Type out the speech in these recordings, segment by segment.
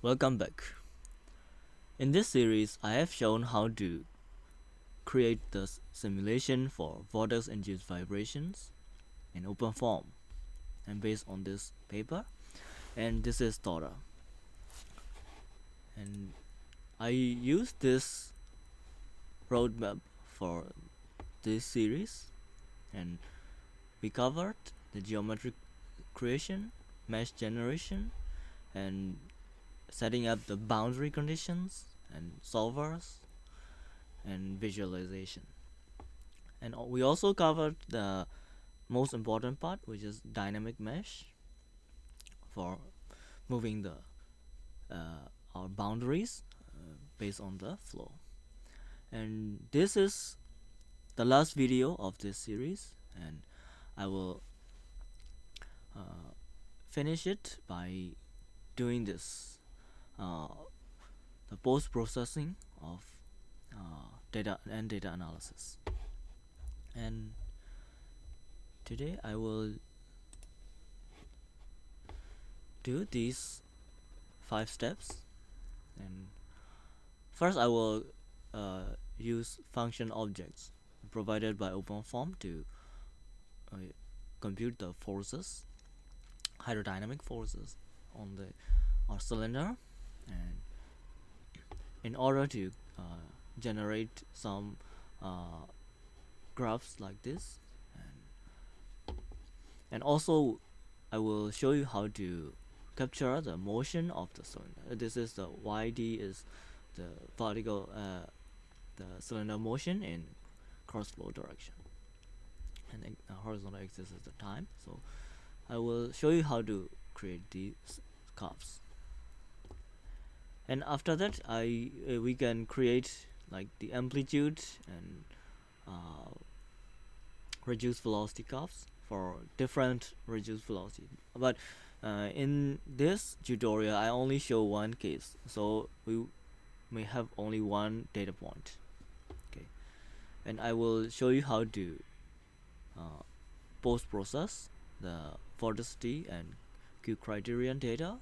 Welcome back. In this series, I have shown how to create the simulation for vortex induced vibrations in OpenFOAM, and based on this paper, and this is Tora. And I use this roadmap for this series, and we covered the geometric creation, mesh generation, and setting up the boundary conditions and solvers and visualization. And we also covered the most important part, which is dynamic mesh for moving the our boundaries based on the flow. And this is the last video of this series, and I will finish it by doing this the post-processing of data and data analysis. And today I will do these 5 steps. And first I will use function objects provided by OpenFOAM to compute the forces, hydrodynamic forces on our cylinder, and in order to generate some graphs like this, and also I will show you how to capture the motion of the cylinder. This is the YD is the vertical the cylinder motion in cross flow direction, and the horizontal axis is the time. So I will show you how to create these curves, and after that we can create like the amplitude and reduced velocity curves for different reduced velocity. But in this tutorial I only show one case, so we may have only one data point. Okay, and I will show you how to post-process the Vorticity and Q criterion data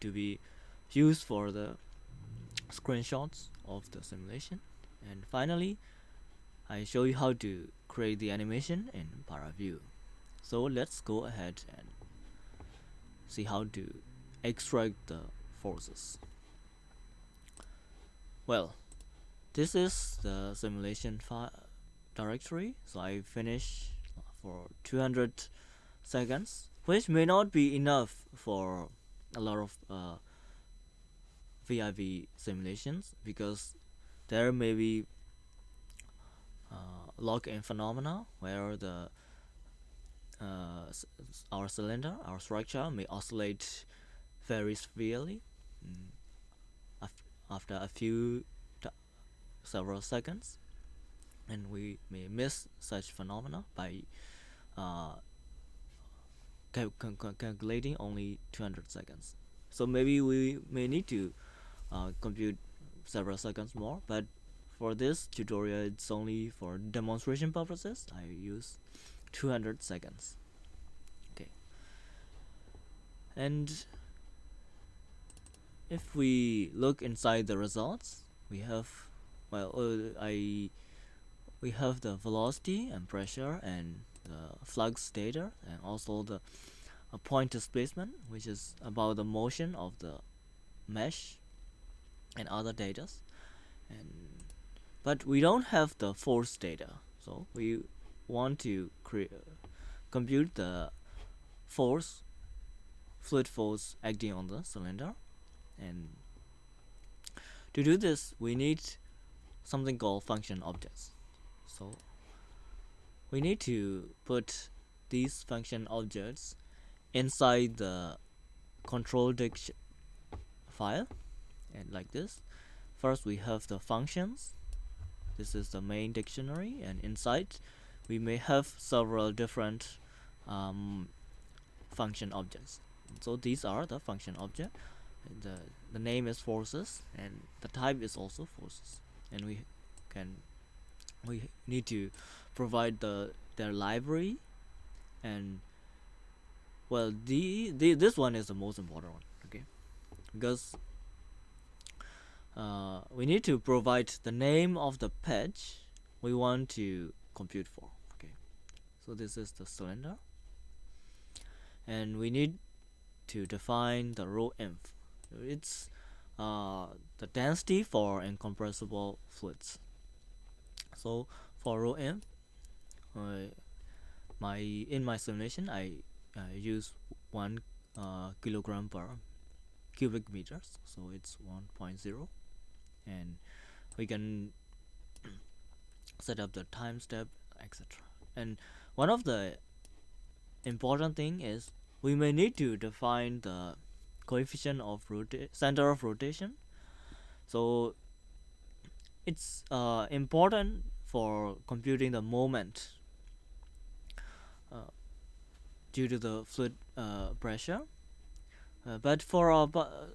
to be used for the screenshots of the simulation. And finally I show you how to create the animation in Paraview. So let's go ahead and see how to extract the forces. Well, this is the simulation directory, so I finish for 200 seconds, which may not be enough for a lot of VIV simulations, because there may be lock-in phenomena where the our cylinder, our structure may oscillate very severely after a few several seconds, and we may miss such phenomena by calculating only 200 seconds. So maybe we may need to compute several seconds more, but for this tutorial it's only for demonstration purposes. I use 200 seconds. Okay, and if we look inside the results, we have we have the velocity and pressure and the flux data, and also the point displacement, which is about the motion of the mesh, and other data. But we don't have the force data, so we want to compute the fluid force acting on the cylinder. And to do this we need something called function objects. So we need to put these function objects inside the control file, and like this. First we have the functions. This is the main dictionary, and inside we may have several different function objects. So these are the function object. The name is forces, and the type is also forces, and we need to provide their library. And well, this one is the most important one. Okay, because we need to provide the name of the page we want to compute for. Okay, so this is the cylinder, and we need to define the rho inf. It's the density for incompressible fluids. So for rho inf, in my simulation I use 1 kilogram per cubic meters, so it's 1.0, and we can set up the time step, etc. And one of the important thing is we may need to define the coefficient of center of rotation. So it's important for computing the moment due to the fluid pressure. But for our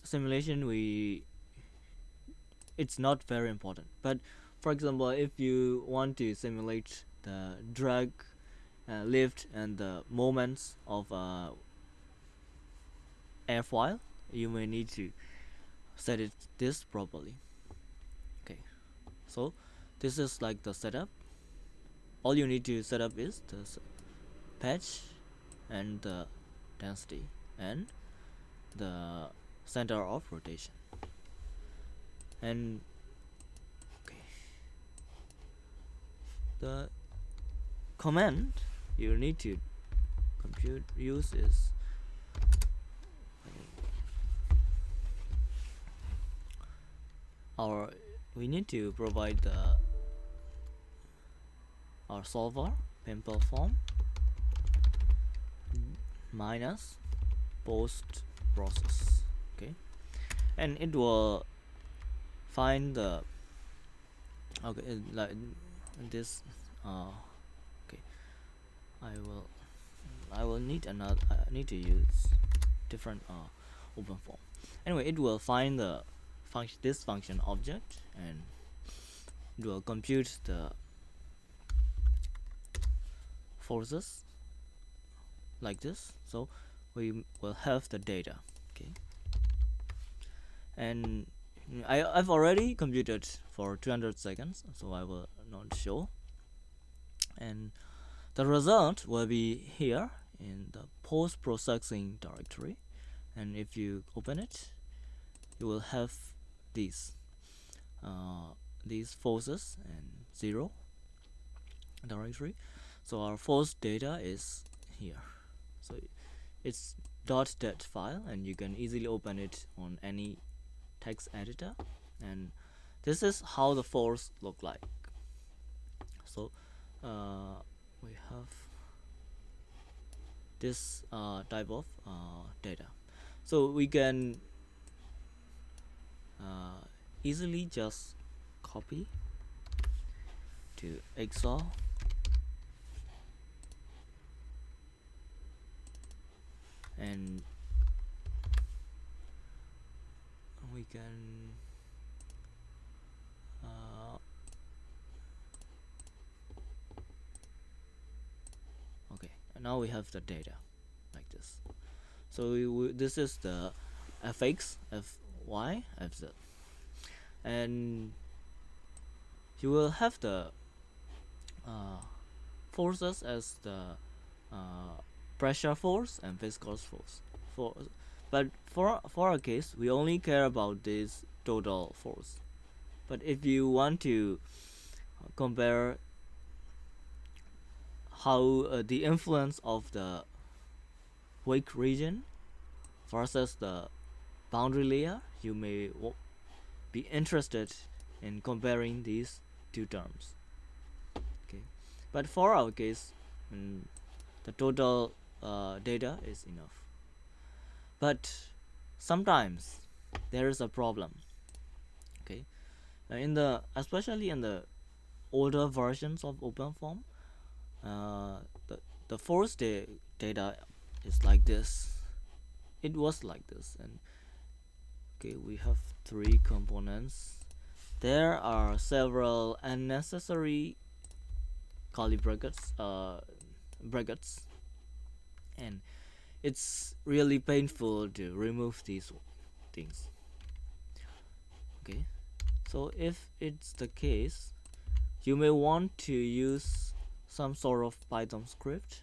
simulation, it's not very important. But for example, if you want to simulate the drag, lift, and the moments of airfoil, you may need to set this properly. Okay, so this is like the setup. All you need to set up is the patch and the density and the center of rotation. And okay, the command you need to use is we need to provide our solver pimple form minus post process. Okay, and it will find the like this. Okay, I will need another. I need to use different OpenFOAM. Anyway, it will find the this function object, and it will compute the forces like this. So we will have the data. Okay, and I've already computed for 200 seconds, so I will not show. And the result will be here in the post-processing directory, and if you open it, you will have these forces and 0 directory. So our force data is here. So it's .dat file, and you can easily open it on any text editor, and this is how the force look like. So we have this type of data, so we can easily just copy to Excel and we can okay, and now we have the data like this. So this is the fx, fy, fz, and you will have the forces as the pressure force and viscous force. But for our case, we only care about this total force. But if you want to compare how the influence of the wake region versus the boundary layer, you may be interested in comparing these two terms. Okay, but for our case, the total data is enough. But sometimes there is a problem. Okay, especially in the older versions of OpenFOAM, the force data is like this. It was like this, and okay, we have 3 components. There are several unnecessary curly brackets, and it's really painful to remove these things. Okay, so if it's the case, you may want to use some sort of Python script,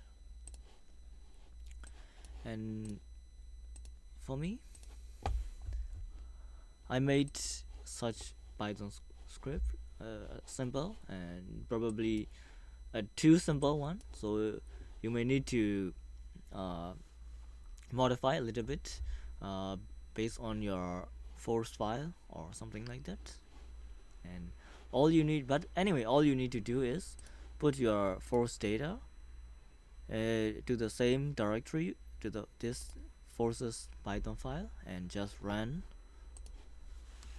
and for me, I made such Python script, simple and probably a too simple one, so you may need to uh, modify a little bit uh, based on your force file or something like that. And all you need, but anyway, all you need to do is put your force data to the same directory, to this forces Python file, and just run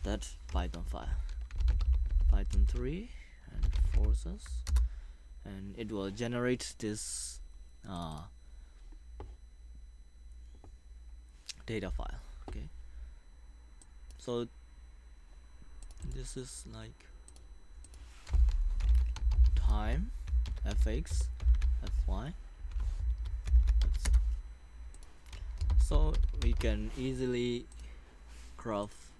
that Python file, Python 3 and forces, and it will generate this data file. Okay, so this is like time fx fy, so we can easily graph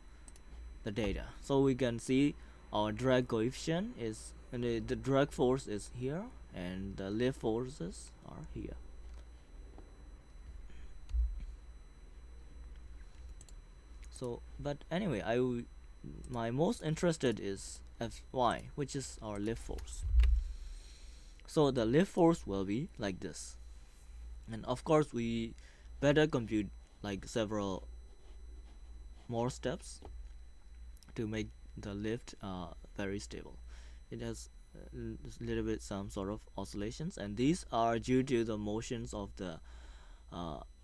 the data. So we can see our drag coefficient is, and the drag force is here, and the lift forces are here. So, but anyway, my most interested is Fy, which is our lift force. So the lift force will be like this, and of course we better compute like several more steps to make the lift very stable. It has a little bit some sort of oscillations, and these are due to the motions of the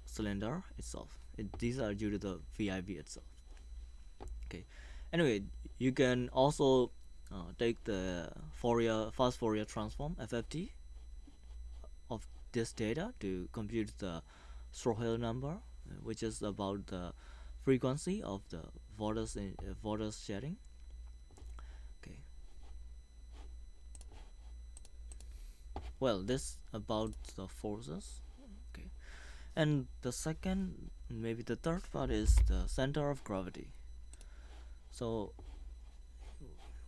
cylinder itself. These are due to the VIV itself. Okay, anyway, you can also take the fast Fourier transform FFT of this data to compute the Strohel number, which is about the frequency of the vortex shedding. Okay, well, this about the forces. Okay, and the second, maybe the third part, is the center of gravity. So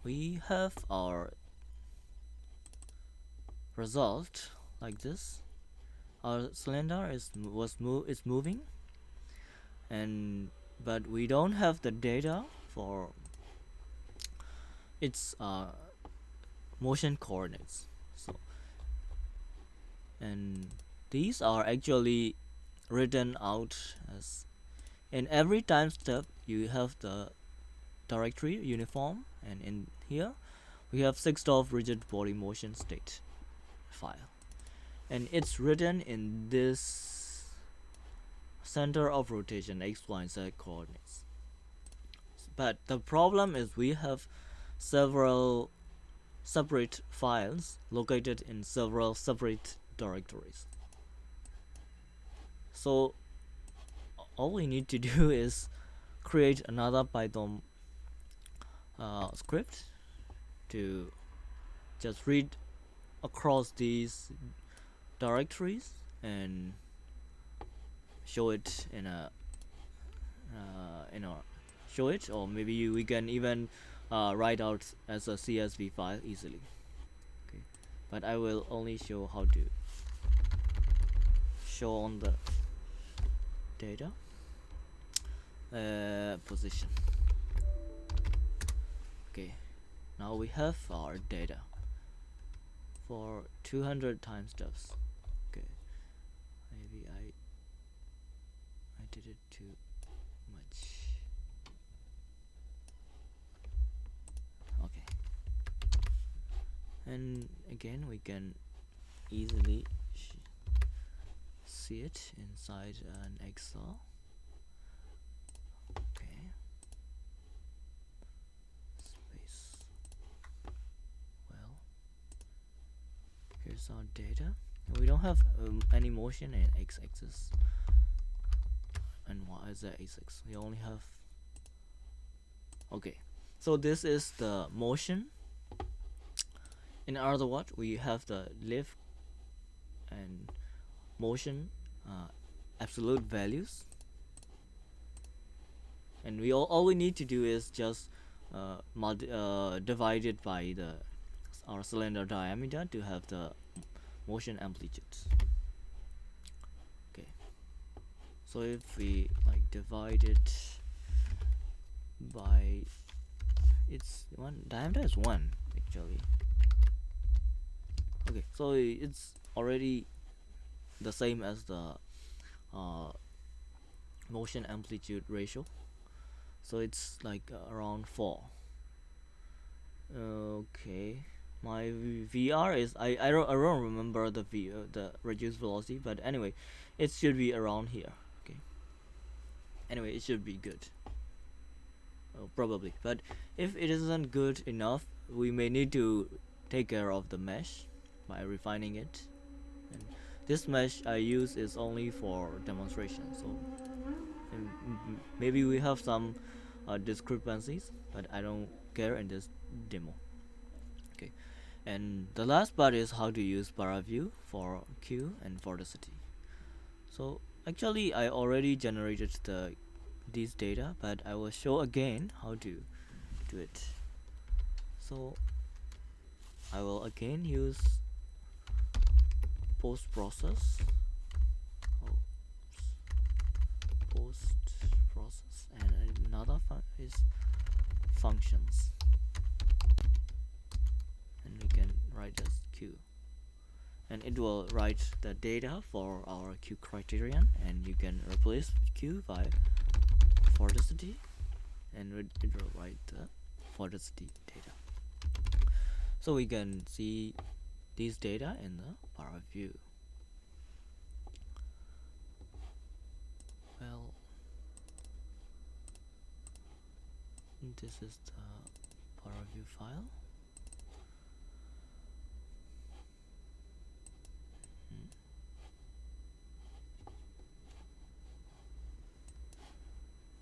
we have our result like this. Our cylinder is moving, and but we don't have the data for its motion coordinates. So, and these are actually written out as, in every time step you have the directory uniform, and in here we have 6 rigid body motion state file, and it's written in this center of rotation x, y, and z coordinates. But the problem is we have several separate files located in several separate directories. So all we need to do is create another Python script to just read across these directories and show it in a show it, or maybe we can even write out as a CSV file easily. Okay, but I will only show how to show on the data position. Okay, now we have our data for 200 time steps. Okay, maybe I did it too much. Okay, and again we can easily see it inside an Excel. Okay, space. Well, here's our data. We don't have any motion in x-axis and y-axis. We only have, okay, so this is the motion. In other words, we have the lift and motion absolute values, and all we need to do is just divide it by our cylinder diameter to have the motion amplitude. Okay, so if we like divide it by its one diameter is 1 actually. Okay, so it's already the same as the uh, motion amplitude ratio, so it's like around 4. Okay, my VR is I don't remember the reduced velocity, but anyway, it should be around here. Okay, anyway, it should be good, probably. But if it isn't good enough, we may need to take care of the mesh by refining it. And this mesh I use is only for demonstration, so maybe we have some discrepancies, but I don't care in this demo. Okay, and the last part is how to use Paraview for Q and Vorticity. So actually I already generated these data, but I will show again how to do it. So I will again use post process and another is functions, and we can write as Q, and it will write the data for our Q criterion, and you can replace Q by Vorticity, and it will write the Vorticity data. So we can see these data in the Paraview. Well, this is the Paraview file.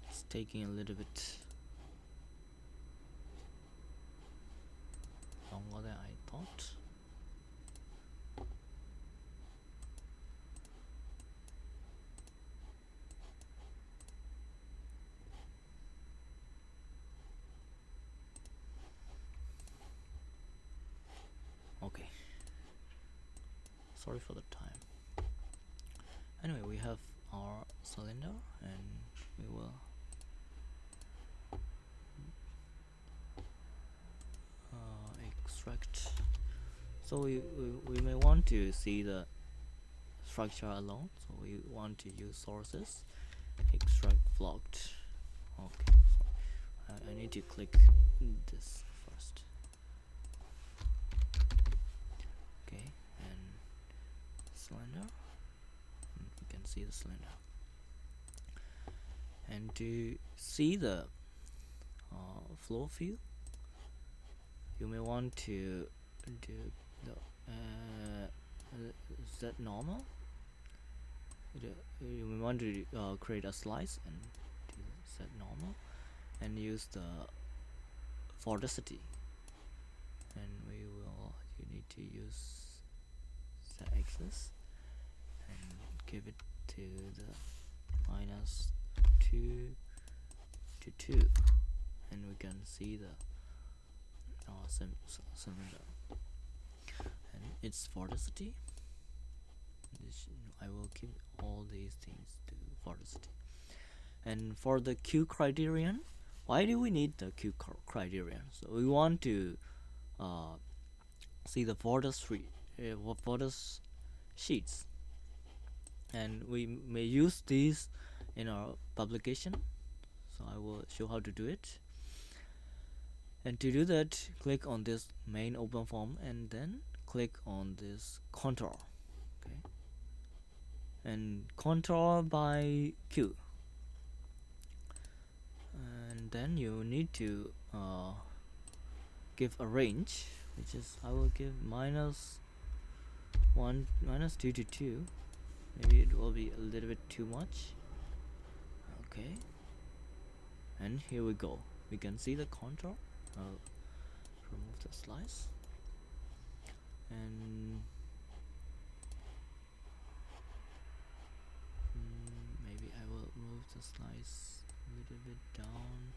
It's taking a little bit longer than I thought. Okay, sorry for the time. Anyway, we have our cylinder, and we will extract. So we may want to see the structure alone, so we want to use sources, extract blocked. Okay, so I need to click this first. Okay, and cylinder, and we can see the cylinder, and to see the flow field, you may want to do the is that normal? You may want to create a slice and do set normal, and use the Vorticity, and you need to use set axis and give it to the -2 to 2, and we can see the cylinder, and its Vorticity. I will keep all these things to Vorticity. And for the Q criterion, why do we need the Q criterion? So we want to see the Vortex Sheets, and we may use these in our publication, so I will show how to do it. And to do that, click on this main OpenFOAM, and then click on this contour. Okay, and contour by Q, and then you need to give a range, which is I will give -2 to 2. Maybe it will be a little bit too much. Okay, and here we go. We can see the contour. I'll remove the slice, and maybe I will move the slice a little bit down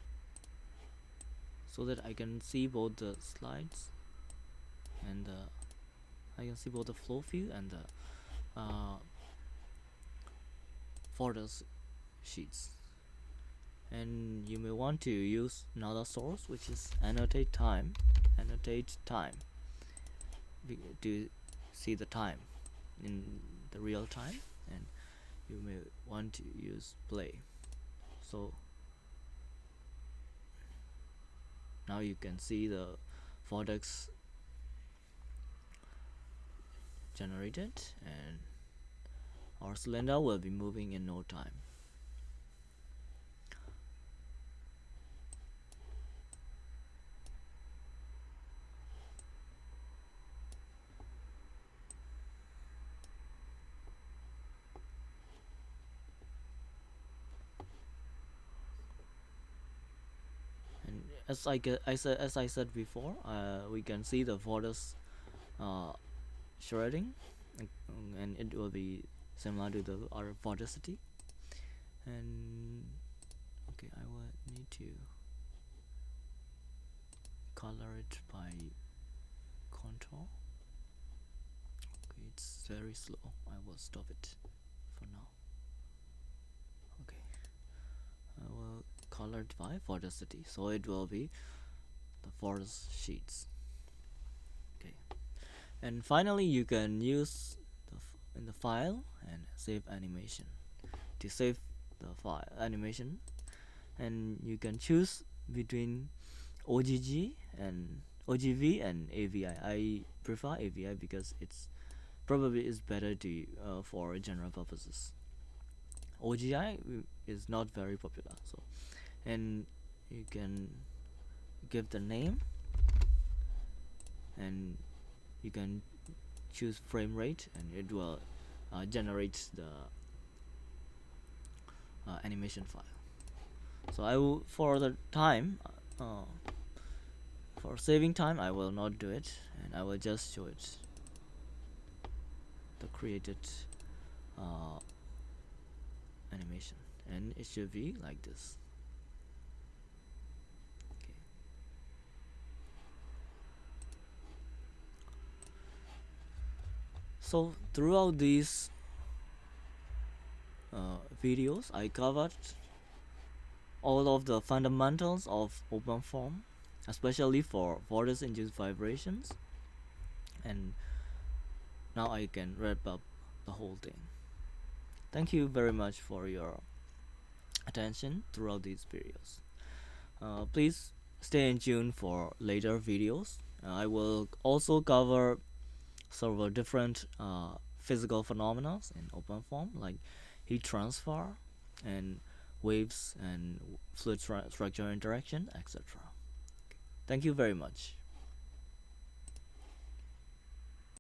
so that I can see both the slides and I can see both the flow view and the Vortex Sheets. And you may want to use another source, which is annotate time to see the time in the real time, and you may want to use play. So now you can see the vortex generated, and our cylinder will be moving in no time. And as I said before, we can see the vortex shredding, and it will be similar to the our Vorticity. And okay, I will need to color it by contour. Okay, it's very slow. I will stop it for now. Okay, I will color it by Vorticity, so it will be the Vortex Sheets. Okay, and finally you can use in the file and save animation. To save the file animation, and you can choose between OGG and OGV and AVI. I prefer AVI because it's probably is better to for general purposes. OGI is not very popular, so and you can give the name, and you can choose frame rate, and it will generate the animation file. So I will, for the time, for saving time, I will not do it, and I will just show it the created animation, and it should be like this. Okay. So throughout these videos, I covered all of the fundamentals of OpenFOAM, especially for vortex induced vibrations, and now I can wrap up the whole thing. Thank you very much for your attention throughout these videos. Please stay in tune for later videos. I will also cover several different physical phenomena in OpenFOAM, like heat transfer and waves and fluid structure interaction, etc. Thank you very much.